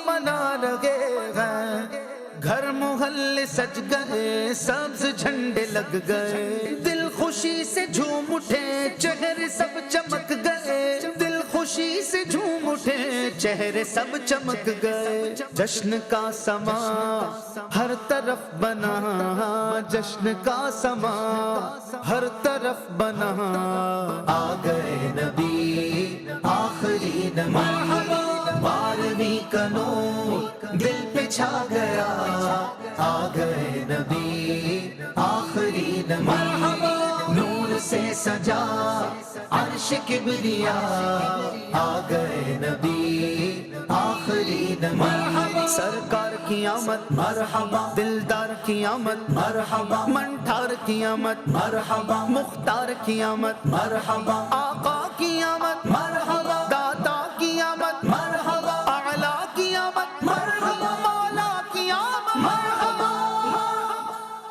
منا رہے ہیں، گھر محلے سج گئے، سبز جھنڈے لگ گئے، دل خوشی سے جھوم اٹھے، چہرے سب چمک گئے، دل خوشی سے جھوم اٹھے، چہرے سب چمک گئے، جشن کا سما ہر طرف بنا، جشن کا سما ہر طرف بنا، آ گئے نبی آخری نبی، بارہویں کا نور دل پہ چھا گیا، آ گئے نبی آخری نبی، نور سے سجا عرش کبریا، آ گئے نبی آخری نبی، سرکار کی آمد مرحبا، دلدار کی آمد مرحبا، منٹھار کی آمد مرحبا، مختار کی آمد مرحبا، آقا کی آمد مرحبا، داتا کی آمد مرحبا، اعلیٰ کی آمد مرحبا، مولا کی آمد مرحبا،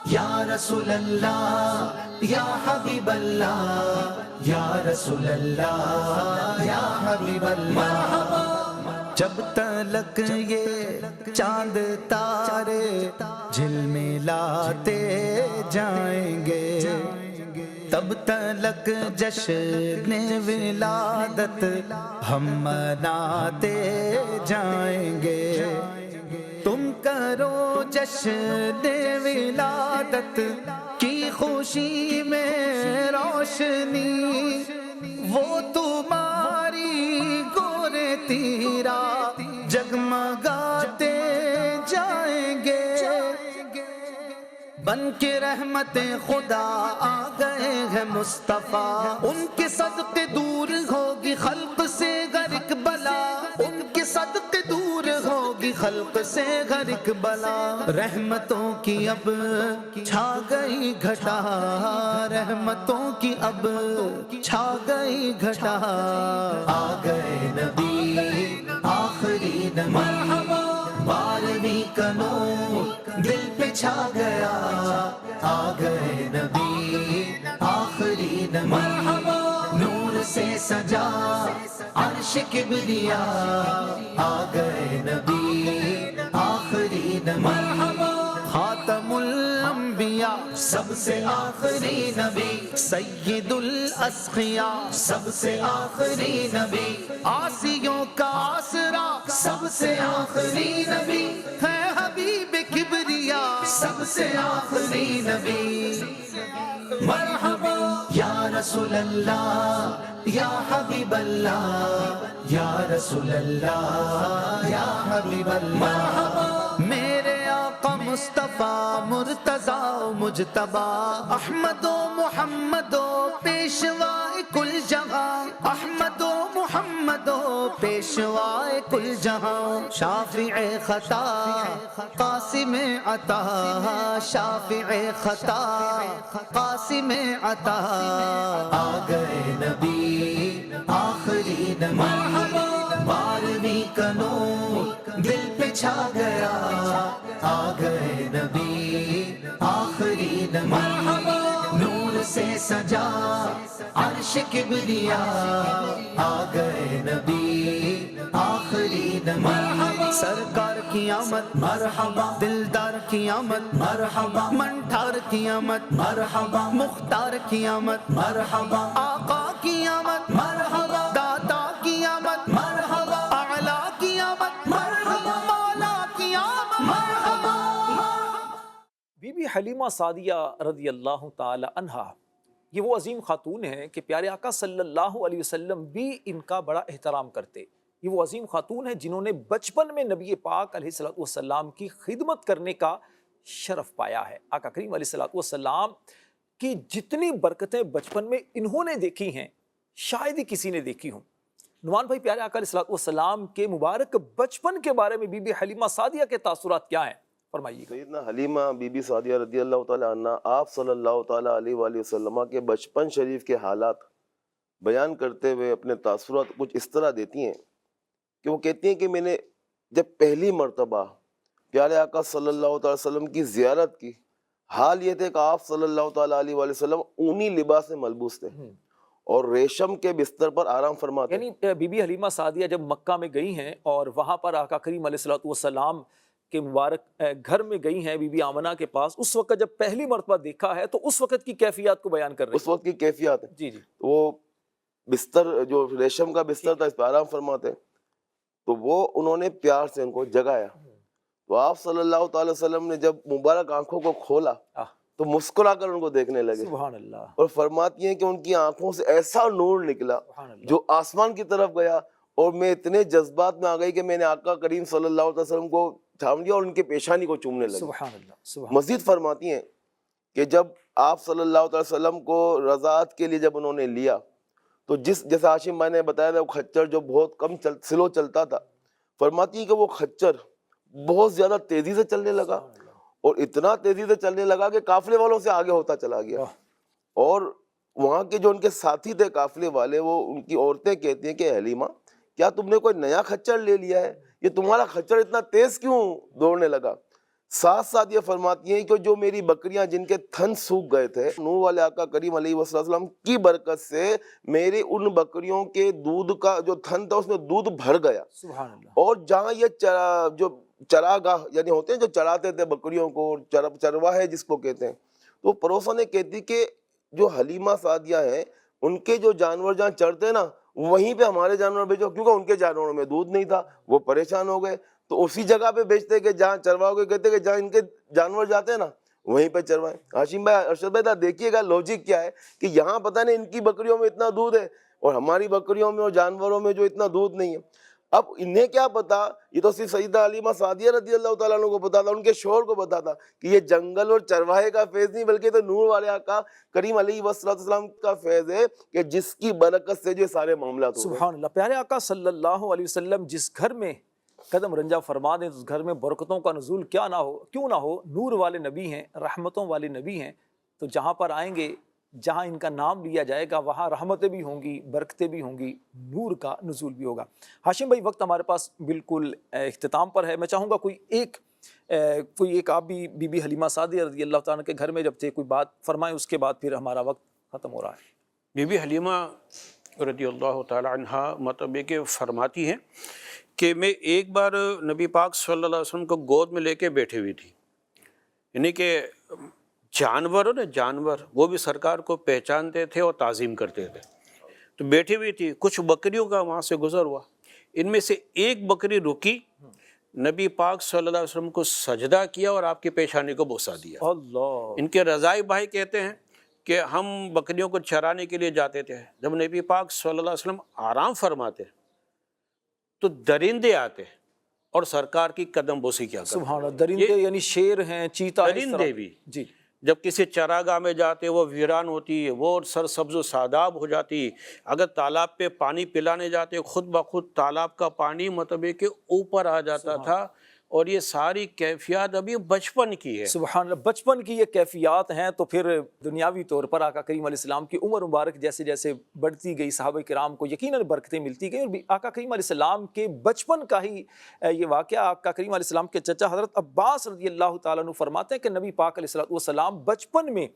یا رسول اللہ یا حبیب اللہ، یا رسول اللہ یا حبیب اللہ، جب تلک یہ چاند تارے جھلملاتے جائیں گے، تب تلک جشن ولادت ہم مناتے جائیں گے، تم کرو جشن ولادت کی خوشی میں روشنی، وہ تمہاری گورے تیرا جگمگاتے جائیں گے، بن کے رحمت خدا آ گئے ہیں مصطفیٰ، ان کے صدقے دور ہوگی خلق سے غرق بلا، ان کے صدقے دور ہوگی خلق سے غرق بلا، رحمتوں کی اب چھا گئی گھٹا، رحمتوں کی اب چھا گئی گھٹا، آ گئے نبی آخری نبی، بارہویں کا نور دل پہ چھا گیا، آ گئے نبی آخری نبی، نور سے سجا عرش کبریا، آ گئے نبی آخری نبی، خاتم الانبیاء سب سے آخری نبی، سید الاسقیاء سب سے آخری نبی، آسیوں کا آسرا سب سے آخری نبی، ہے حبیب کبریا سب سے آخری نبی، مرحبا یا رسول اللہ یا حبیب اللہ، یا رسول اللہ یا حبیب اللہ، میرے آقا مصطفیٰ مرتضیٰ مجتبیٰ، احمد و محمد و پیشوائے کل جہاں، احمد و محمد و پیشوائے کل جہاں، شافع خطا قاسم عطا، شافع خطا قاسم عطا، آ گئے نبی آخری نبی، بارہویں کا نور دل پہ چھا گیا، آ گئے نبی آخری نبی، نور سے سجا عرش کبریا، آ گئے نبی آخری نبی، سرکار کی آمد مرحبا، دلدار کی آمد مرحبا، منٹھار کی آمد مرحبا، مختار کی آمد مرحبا، آقا کی آمد مرحبا، داتا کی آمد مرحبا، اعلیٰ کی آمد مرحبا، مولا کی آمد مرحبا۔ بی بی حلیمہ سعدیہ رضی اللہ تعالی عنہا، یہ وہ عظیم خاتون ہیں کہ پیارے آقا صلی اللہ علیہ وسلم بھی ان کا بڑا احترام کرتے، یہ وہ عظیم خاتون ہیں جنہوں نے بچپن میں نبی پاک علیہ الصلوۃ والسلام کی خدمت کرنے کا شرف پایا ہے۔ آقا کریم علیہ الصلوۃ والسلام کی جتنی برکتیں بچپن میں انہوں نے دیکھی ہیں شاید ہی کسی نے دیکھی ہوں۔ نعمان بھائی، پیارے آقا علیہ الصلوۃ والسلام کے مبارک بچپن کے بارے میں بی بی حلیمہ سعدیہ کے تاثرات کیا ہیں، فرمائیے گا۔ سیدنا حلیمہ بی بی سعدیہ رضی اللہ تعالی عنہ آپ صلی اللہ تعالی علیہ وآلہ وسلم کے بچپن شریف کے حالات بیان کرتے ہوئے اپنے تاثرات کچھ اس طرح دیتی ہیں کہ وہ کہتی ہیں کہ میں نے جب پہلی مرتبہ پیارے آقا صلی اللہ تعالی وسلم کی زیارت کی، حال یہ تھے کہ آپ صلی اللہ تعالی علیہ وآلہ وسلم اونی لباس میں ملبوس تھے اور ریشم کے بستر پر آرام فرماتے۔ یعنی بی بی حلیمہ سعدیہ جب مکہ میں گئی ہیں اور وہاں پر آقا کریم علیہ الصلوۃ والسلام کے مبارک گھر میں گئی ہیں بی بی آمنہ کے پاس، اس وقت جب پہلی مرتبہ دیکھا ہے تو اس وقت کی کیفیات کو بیان کر رہے اس وقت کی کیفیات ہے، جی جی، وہ بستر جو ریشم کا بستر تھا اس پہ آرام فرماتے، تو وہ انہوں نے پیار سے ان کو جگایا۔ تو آپ صلی اللہ تعالی وسلم نے جب مبارک آنکھوں کو کھولا تو مسکرا کر ان کو دیکھنے لگے، سبحان اللہ، اور فرماتی ہیں کہ ان کی آنکھوں سے ایسا نور نکلا سبحان اللہ، جو آسمان کی طرف گیا، اور میں اتنے جذبات میں آ گئی کہ میں نے آقا کریم صلی اللہ علیہ وسلم کو تھام لیا اور ان کے پیشانی کو چومنے لگی۔ سبحان اللہ، سبحان مزید فرماتی ہیں کہ جب آپ صلی اللہ علیہ وسلم کو رضاعت کے لیے جب انہوں نے لیا تو جیسے ہاشم بھائی نے بتایا تھا وہ خچر جو بہت کم سلو چلتا تھا، فرماتی ہیں کہ وہ خچر بہت زیادہ تیزی سے چلنے لگا، اور اتنا تیزی سے چلنے لگا کہ قافلے والوں سے آگے ہوتا چلا گیا۔ اور وہاں کے جو ان کے ساتھی تھے قافلے والے، وہ ان کی عورتیں کہتی ہیں کہ حلیمہ کیا تم نے کوئی نیا خچر لے لیا ہے؟ یہ تمہارا خچر اتنا تیز کیوں دوڑنے لگا؟ ساتھ ساتھ یہ فرماتی ہیں کہ جو میری بکریاں جن کے تھن سوکھ گئے تھے، نور والے آقا کریم علیہ وسلم کی برکت سے میری ان بکریوں کے دودھ کا جو تھن تھا اس میں دودھ بھر گیا، سبحان اللہ، اور جہاں یہ جو چراگاہ یعنی ہوتے ہیں جو چراتے تھے بکریوں کو، چرواہے جس کو کہتے ہیں، تو پڑوسوں نے کہتی کہ جو حلیمہ سعدیہ ہیں ان کے جو جانور جہاں چرتے ہیں نا وہیں پہ ہمارے جانور بھیجو، کیونکہ ان کے جانوروں میں دودھ نہیں تھا، وہ پریشان ہو گئے، تو اسی جگہ پہ بیچتے کہ جہاں چرواؤ کے کہتے کہ جہاں ان کے جانور جاتے ہیں نا وہیں پہ چروائیں۔ ہاشم بھائی، ارشد بھائی، دیکھیے گا لوجک کیا ہے کہ یہاں پتہ نہیں ان کی بکریوں میں اتنا دودھ ہے اور ہماری بکریوں میں اور جانوروں میں جو اتنا دودھ نہیں ہے۔ اب انہیں کیا پتا، یہ تو صرف سیدہ حلیمہ سعدیہ رضی اللہ تعالیٰ عنہ کو پتا تھا، ان کے شوہر کو پتا تھا کہ یہ جنگل اور چرواہے کا فیض نہیں بلکہ تو نور والے آقا کریم علیہ وسلم کا فیض ہے کہ جس کی برکت سے جو سارے معاملات ہو گئے۔ سبحان اللہ۔ پیارے آقا صلی اللہ علیہ وسلم جس گھر میں قدم رنجہ فرما دیں اس گھر میں برکتوں کا نزول کیوں نہ ہو، نور والے نبی ہیں، رحمتوں والے نبی ہیں، تو جہاں پر آئیں گے، جہاں ان کا نام لیا جائے گا وہاں رحمتیں بھی ہوں گی، برکتیں بھی ہوں گی، نور کا نزول بھی ہوگا۔ ہاشم بھائی، وقت ہمارے پاس بالکل اختتام پر ہے، میں چاہوں گا کوئی ایک آپ بھی بی بی حلیمہ سعدیہ رضی اللہ تعالیٰ کے گھر میں جب تھے کوئی بات فرمائیں، اس کے بعد پھر ہمارا وقت ختم ہو رہا ہے۔ بی بی حلیمہ رضی اللہ تعالی عنہ مطلب یہ کہ فرماتی ہیں کہ میں ایک بار نبی پاک صلی اللہ علیہ وسلم کو گود میں لے کے بیٹھے ہوئی تھی، یعنی کہ جانور نا جانور وہ بھی سرکار کو پہچانتے تھے اور تعظیم کرتے تھے، تو بیٹھی ہوئی تھی، کچھ بکریوں کا وہاں سے گزر ہوا، ان میں سے ایک بکری رکی، نبی پاک صلی اللہ علیہ وسلم کو سجدہ کیا اور آپ کی پیشانی کو بوسہ دیا۔ اللہ، ان کے رضائی بھائی کہتے ہیں کہ ہم بکریوں کو چرانے کے لیے جاتے تھے، جب نبی پاک صلی اللہ علیہ وسلم آرام فرماتے تو درندے آتے اور سرکار کی قدم بوسی کیا کرتے۔ سبحان اللہ، درندے یعنی شیر ہیں، چیتا ہیں، اس طرح۔ درندے بھی جی، جب کسی چراگاہ میں جاتے وہ ویران ہوتی، وہ سرسبز و شاداب ہو جاتی، اگر تالاب پہ پانی پلانے جاتے خود بخود تالاب کا پانی مطلب ہے کہ اوپر آ جاتا تھا، اور یہ ساری کیفیات ابھی بچپن کی ہے۔ سبحان اللہ، بچپن کی یہ کیفیات ہیں، تو پھر دنیاوی طور پر آقا کریم علیہ السلام کی عمر مبارک جیسے جیسے بڑھتی گئی صحابہ کرام کو یقیناً برکتیں ملتی گئیں، اور آقا کریم علیہ السلام کے بچپن کا ہی یہ واقعہ آقا کریم علیہ السلام کے چچا حضرت عباس رضی اللہ تعالیٰ عنہ فرماتے ہیں کہ نبی پاک علیہ السلام بچپن میں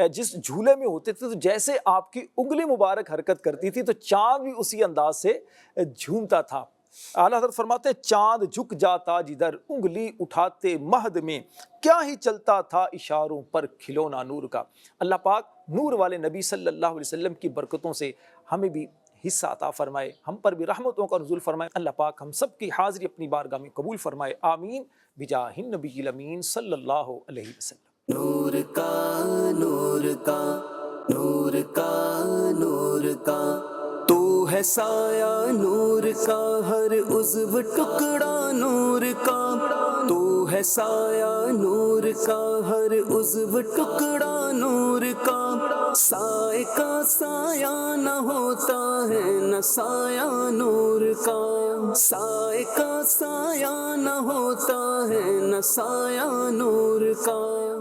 جس جھولے میں ہوتے تھے تو جیسے آپ کی انگلی مبارک حرکت کرتی تھی تو چاند بھی اسی انداز سے جھومتا تھا۔ اعلیٰ حضرت فرماتے ہیں چاند جھک جاتا جدھر انگلی اٹھاتے مہد میں، کیا ہی چلتا تھا اشاروں پر کھلونا نور کا۔ اللہ پاک نور والے نبی صلی اللہ علیہ وسلم کی برکتوں سے ہمیں بھی حصہ عطا فرمائے، ہم پر بھی رحمتوں کا نزول فرمائے۔ اللہ پاک ہم سب کی حاضری اپنی بارگاہ میں قبول فرمائے، آمین بجاہ النبی الامین صلی اللہ علیہ وسلم۔ نور کا نور کا نور کا نور کا تو ہے سایہ نور کا ہر عضو ٹکڑا نور کا تو ہے سایہ نور کا ہر عضو ٹکڑا نور کا سائے کا سایہ نہ ہوتا ہے نہ سایہ نور کا سائے کا سایہ نہ ہوتا ہے نہ سایہ نور کا